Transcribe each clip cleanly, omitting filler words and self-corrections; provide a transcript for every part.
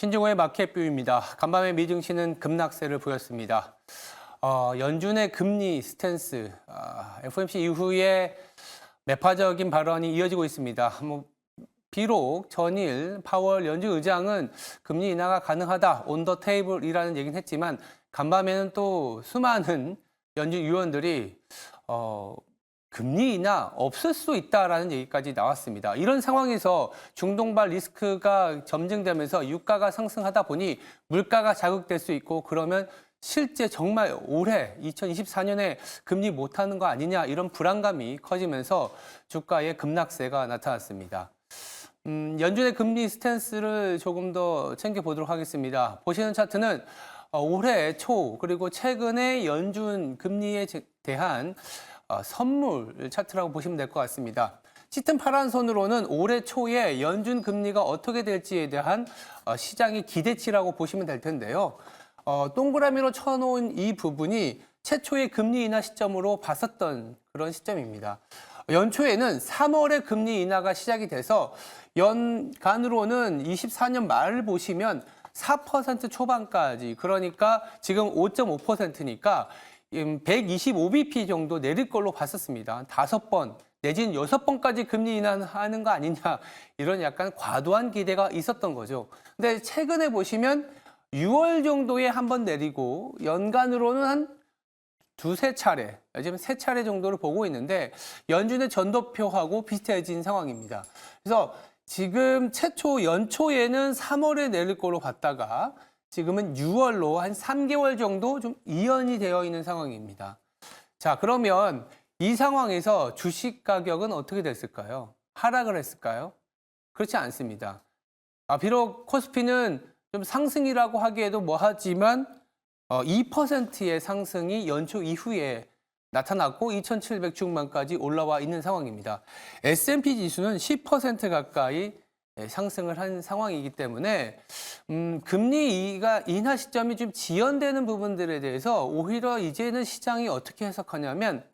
신종호의 마켓뷰입니다. 간밤에 미증시는 급락세를 보였습니다. 연준의 금리 스탠스, FOMC 이후에 매파적인 발언이 이어지고 있습니다. 비록 전일 파월 연준 의장은 금리 인하가 가능하다, 온 더 테이블이라는 얘기는 했지만 간밤에는 또 수많은 연준 위원들이 금리 인하 없을 수 있다라는 얘기까지 나왔습니다. 이런 상황에서 중동발 리스크가 점증되면서 유가가 상승하다 보니 물가가 자극될 수 있고 그러면 실제 정말 올해 2024년에 금리 못하는 거 아니냐 이런 불안감이 커지면서 주가의 급락세가 나타났습니다. 연준의 금리 스탠스를 조금 더 챙겨보도록 하겠습니다. 보시는 차트는 올해 초 그리고 최근에 연준 금리에 대한 선물 차트라고 보시면 될 것 같습니다. 짙은 파란 선으로는 올해 초에 연준 금리가 어떻게 될지에 대한 시장의 기대치라고 보시면 될 텐데요. 동그라미로 쳐놓은 이 부분이 최초의 금리 인하 시점으로 봤었던 그런 시점입니다. 연초에는 3월에 금리 인하가 시작이 돼서 연간으로는 24년 말을 보시면 4% 초반까지, 그러니까 지금 5.5%니까 125bp 정도 내릴 걸로 봤었습니다. 5번 내지는 6번까지 금리 인하하는 거 아니냐 이런 약간 과도한 기대가 있었던 거죠. 근데 최근에 보시면 6월 정도에 한 번 내리고 연간으로는 한 두세 차례, 지금 세 차례 정도를 보고 있는데 연준의 전도표하고 비슷해진 상황입니다. 그래서 지금 최초 연초에는 3월에 내릴 걸로 봤다가 지금은 6월로 한 3개월 정도 좀 이연이 되어 있는 상황입니다. 자, 그러면 이 상황에서 주식 가격은 어떻게 됐을까요? 하락을 했을까요? 그렇지 않습니다. 비록 코스피는 좀 상승이라고 하기에도 뭐하지만 2%의 상승이 연초 이후에 나타났고 2,700 중반까지 올라와 있는 상황입니다. S&P 지수는 10% 가까이 상승을 한 상황이기 때문에 금리 인하 시점이 좀 지연되는 부분들에 대해서 오히려 이제는 시장이 어떻게 해석하냐면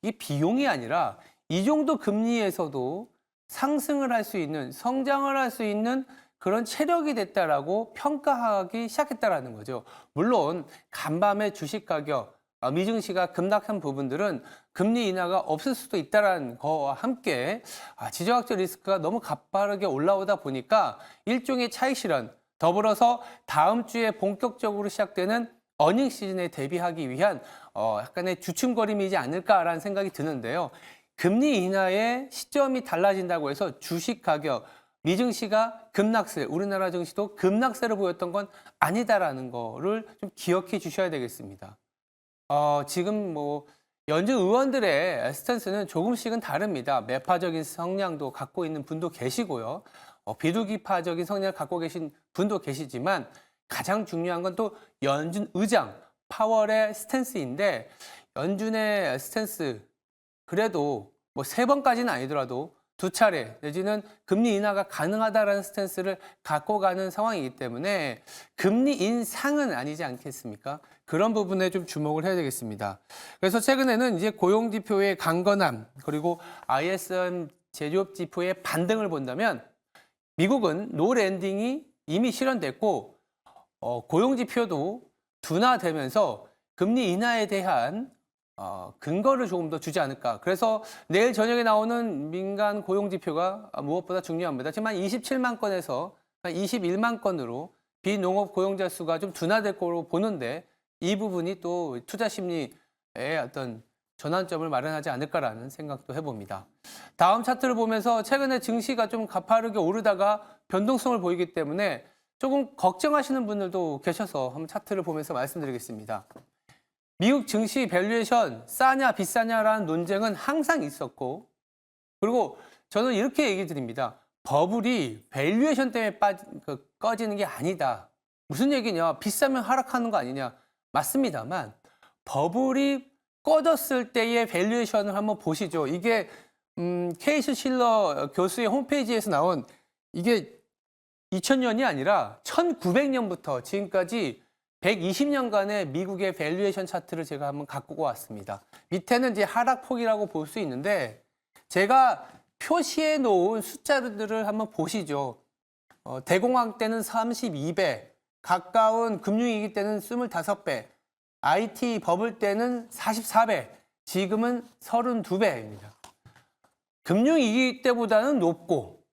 이 비용이 아니라 이 정도 금리에서도 상승을 할 수 있는, 성장을 할 수 있는 그런 체력이 됐다라고 평가하기 시작했다라는 거죠. 물론 간밤에 주식 가격, 미증시가 급락한 부분들은 금리 인하가 없을 수도 있다는 거와 함께 지정학적 리스크가 너무 가파르게 올라오다 보니까 일종의 차익 실현, 더불어서 다음 주에 본격적으로 시작되는 어닝 시즌에 대비하기 위한 약간의 주춤거림이지 않을까라는 생각이 드는데요. 금리 인하의 시점이 달라진다고 해서 주식 가격, 미증시가 급락세, 우리나라 증시도 급락세를 보였던 건 아니다라는 거를 좀 기억해 주셔야 되겠습니다. 지금 연준 의원들의 스탠스는 조금씩은 다릅니다. 매파적인 성향도 갖고 있는 분도 계시고요. 비둘기파적인 성향을 갖고 계신 분도 계시지만 가장 중요한 건 또 연준 의장, 파월의 스탠스인데 연준의 스탠스 그래도 3번까지는 아니더라도 2차례 내지는 금리 인하가 가능하다라는 스탠스를 갖고 가는 상황이기 때문에 금리 인상은 아니지 않겠습니까? 그런 부분에 좀 주목을 해야 되겠습니다. 그래서 최근에는 이제 고용 지표의 강건함 그리고 ISM 제조업 지표의 반등을 본다면 미국은 노 랜딩이 이미 실현됐고 고용 지표도 둔화되면서 금리 인하에 대한 근거를 조금 더 주지 않을까. 그래서 내일 저녁에 나오는 민간 고용 지표가 무엇보다 중요합니다. 하지만 27만 건에서 21만 건으로 비농업 고용자 수가 좀 둔화될 거로 보는데 이 부분이 또 투자 심리의 어떤 전환점을 마련하지 않을까라는 생각도 해봅니다. 다음 차트를 보면서 최근에 증시가 좀 가파르게 오르다가 변동성을 보이기 때문에 조금 걱정하시는 분들도 계셔서 한번 차트를 보면서 말씀드리겠습니다. 미국 증시 밸류에이션 싸냐 비싸냐라는 논쟁은 항상 있었고 그리고 저는 이렇게 얘기 드립니다. 버블이 밸류에이션 때문에 꺼지는 게 아니다. 무슨 얘기냐? 비싸면 하락하는 거 아니냐? 맞습니다만 버블이 꺼졌을 때의 밸류에이션을 한번 보시죠. 이게 케이스 실러 교수의 홈페이지에서 나온 이게 2000년이 아니라 1900년부터 지금까지 120년간의 미국의 밸류에이션 차트를 제가 한번 갖고 왔습니다. 밑에는 이제 하락폭이라고 볼 수 있는데 제가 표시해 놓은 숫자들을 한번 보시죠. 대공황 때는 32배, 가까운 금융위기 때는 25배, IT 버블 때는 44배, 지금은 32배입니다. 금융위기 때보다는 높고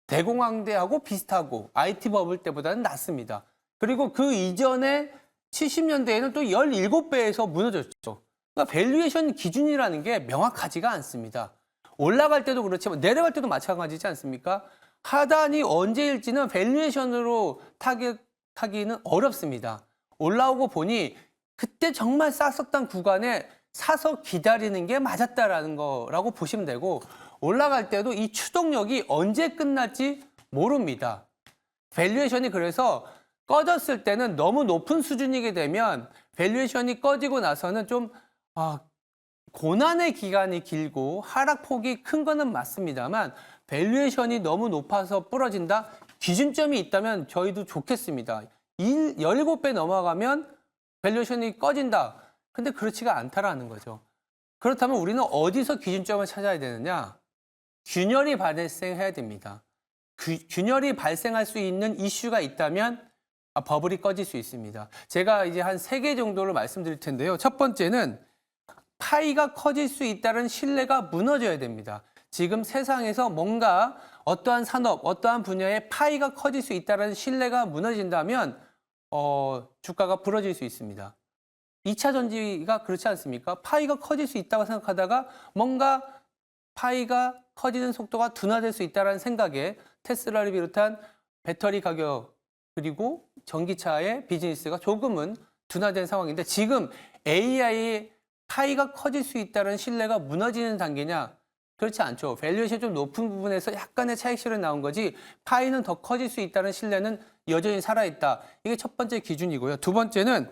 대공황 때하고 비슷하고 IT 버블 때보다는 낮습니다. 그리고 그 이전에 70년대에는 또 17배에서 무너졌죠. 그러니까 밸류에이션 기준이라는 게 명확하지가 않습니다. 올라갈 때도 그렇지만 내려갈 때도 마찬가지지 않습니까? 하단이 언제일지는 밸류에이션으로 타격하기는 어렵습니다. 올라오고 보니 그때 정말 쌌었던 구간에 사서 기다리는 게 맞았다라는 거라고 보시면 되고, 올라갈 때도 이 추동력이 언제 끝날지 모릅니다. 밸류에이션이 그래서 꺼졌을 때는 너무 높은 수준이게 되면 밸류에이션이 꺼지고 나서는 좀 고난의 기간이 길고 하락폭이 큰 거는 맞습니다만, 밸류에이션이 너무 높아서 부러진다? 기준점이 있다면 저희도 좋겠습니다. 17배 넘어가면 밸류에이션이 꺼진다. 근데 그렇지가 않다라는 거죠. 그렇다면 우리는 어디서 기준점을 찾아야 되느냐? 균열이 발생해야 됩니다. 균열이 발생할 수 있는 이슈가 있다면 버블이 꺼질 수 있습니다. 제가 이제 한 3개 정도를 말씀드릴 텐데요. 첫 번째는 파이가 커질 수 있다는 신뢰가 무너져야 됩니다. 지금 세상에서 뭔가 어떠한 산업, 어떠한 분야에 파이가 커질 수 있다는 신뢰가 무너진다면 주가가 부러질 수 있습니다. 2차 전지가 그렇지 않습니까? 파이가 커질 수 있다고 생각하다가 뭔가 파이가 커지는 속도가 둔화될 수 있다는 생각에 테슬라를 비롯한 배터리 가격 그리고 전기차의 비즈니스가 조금은 둔화된 상황인데, 지금 AI의 파이가 커질 수 있다는 신뢰가 무너지는 단계냐? 그렇지 않죠. 밸류에이션이 좀 높은 부분에서 약간의 차익실현 나온 거지, 파이는 더 커질 수 있다는 신뢰는 여전히 살아있다. 이게 첫 번째 기준이고요. 두 번째는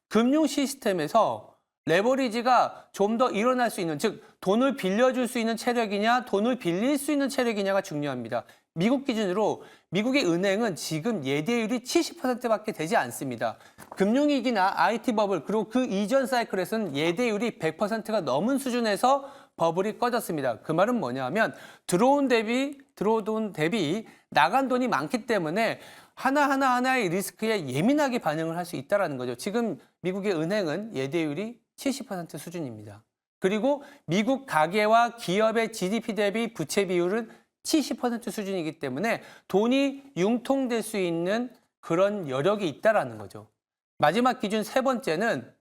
금융 시스템에서 레버리지가 좀 더 일어날 수 있는, 즉 돈을 빌려줄 수 있는 체력이냐 돈을 빌릴 수 있는 체력이냐가 중요합니다. 미국 기준으로 미국의 은행은 지금 예대율이 70%밖에 되지 않습니다. 금융위기나 IT 버블 그리고 그 이전 사이클에서는 예대율이 100%가 넘은 수준에서 버블이 꺼졌습니다. 그 말은 뭐냐면 들어온 돈 대비 나간 돈이 많기 때문에 하나의 리스크에 예민하게 반응을 할 수 있다는 거죠. 지금 미국의 은행은 예대율이 70% 수준입니다. 그리고 미국 가계와 기업의 GDP 대비 부채 비율은 70% 수준이기 때문에 돈이 융통될 수 있는 그런 여력이 있다는 거죠. 마지막 기준 세 번째는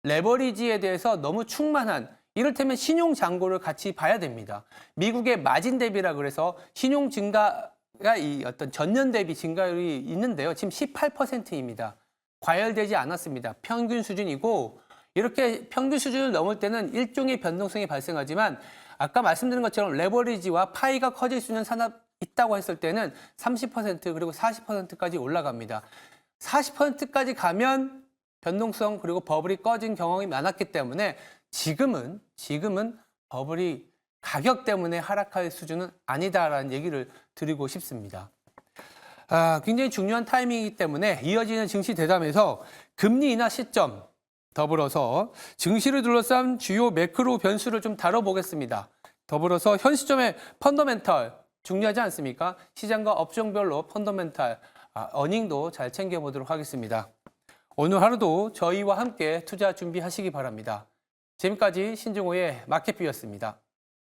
레버리지에 대해서 너무 충만한, 이를테면 신용 잔고를 같이 봐야 됩니다. 미국의 마진 대비라 그래서 신용 증가가 이 어떤 전년 대비 증가율이 있는데요. 지금 18%입니다. 과열되지 않았습니다. 평균 수준이고, 이렇게 평균 수준을 넘을 때는 일종의 변동성이 발생하지만 아까 말씀드린 것처럼 레버리지와 파이가 커질 수 있는 산업이 있다고 했을 때는 30% 그리고 40%까지 올라갑니다. 40%까지 가면 변동성 그리고 버블이 꺼진 경험이 많았기 때문에 지금은 버블이 가격 때문에 하락할 수준은 아니다라는 얘기를 드리고 싶습니다. 굉장히 중요한 타이밍이기 때문에 이어지는 증시 대담에서 금리 인하 시점, 더불어서 증시를 둘러싼 주요 매크로 변수를 좀 다뤄보겠습니다. 더불어서 현 시점의 펀더멘탈 중요하지 않습니까? 시장과 업종별로 펀더멘탈, 어닝도 잘 챙겨보도록 하겠습니다. 오늘 하루도 저희와 함께 투자 준비하시기 바랍니다. 지금까지 신종호의 마켓뷰였습니다.